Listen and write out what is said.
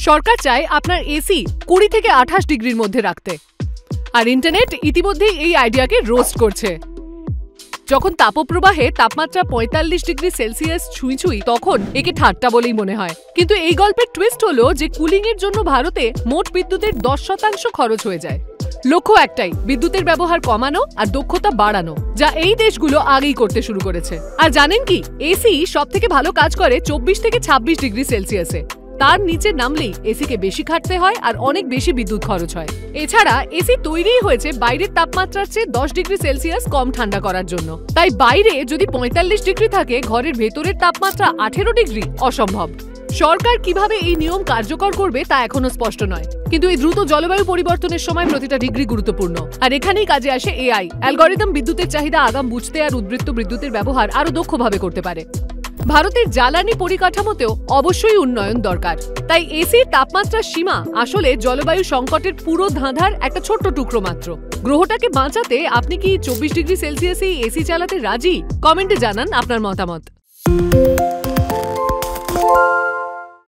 সরকার চায় আপনার এসি 20 থেকে 28 ডিগ্রির মধ্যে রাখতে, আর ইন্টারনেট ইতিমধ্যেই এই আইডিয়াকে রোস্ট করছে। যখন তাপপ্রবাহে তাপমাত্রা 45 ডিগ্রি সেলসিয়াস ছুঁই তখন একে ঠাট্টা বলেই মনে হয়। কিন্তু এই গল্পের টুইস্ট হলো যে কুলিং এর জন্য ভারতে মোট বিদ্যুতের 10% খরচ হয়ে যায়। লক্ষ্য একটাই, বিদ্যুতের ব্যবহার কমানো আর দক্ষতা বাড়ানো, যা এই দেশগুলো আগেই করতে শুরু করেছে। আর জানেন কি, এসি সব থেকে ভালো কাজ করে 24 থেকে 26 ডিগ্রি সেলসিয়াসে। তার নিচে নামলেই এসিকে বেশি খাটতে হয় আর অনেক বেশি বিদ্যুৎ খরচ হয়। এছাড়া এসি তৈরিই হয়েছে বাইরের তাপমাত্রার চেয়ে 10 ডিগ্রি সেলসিয়াস কম ঠান্ডা করার জন্য। তাই বাইরে যদি 45 ডিগ্রি থাকে, ঘরের ভেতরের তাপমাত্রা 18 ডিগ্রি অসম্ভব। সরকার কিভাবে এই নিয়ম কার্যকর করবে তা এখনো স্পষ্ট নয়, কিন্তু এই দ্রুত জলবায়ু পরিবর্তনের সময় প্রতিটা ডিগ্রি গুরুত্বপূর্ণ। আর এখানেই কাজে আসে এআই। অ্যালগরিদম বিদ্যুতের চাহিদা আগাম বুঝতে আর উদ্বৃত্ত বিদ্যুতের ব্যবহার আরো দক্ষভাবে করতে পারে। ভারতের জ্বালানি পরিকাঠামোতেও অবশ্যই উন্নয়ন দরকার। তাই এসির তাপমাত্রার সীমা আসলে জলবায়ু সংকটের পুরো ধাঁধার একটা ছোট্ট টুকরো মাত্র। গ্রহটাকে বাঁচাতে আপনি কি 24 ডিগ্রি সেলসিয়াসে এসি চালাতে রাজি? কমেন্টে জানান আপনার মতামত।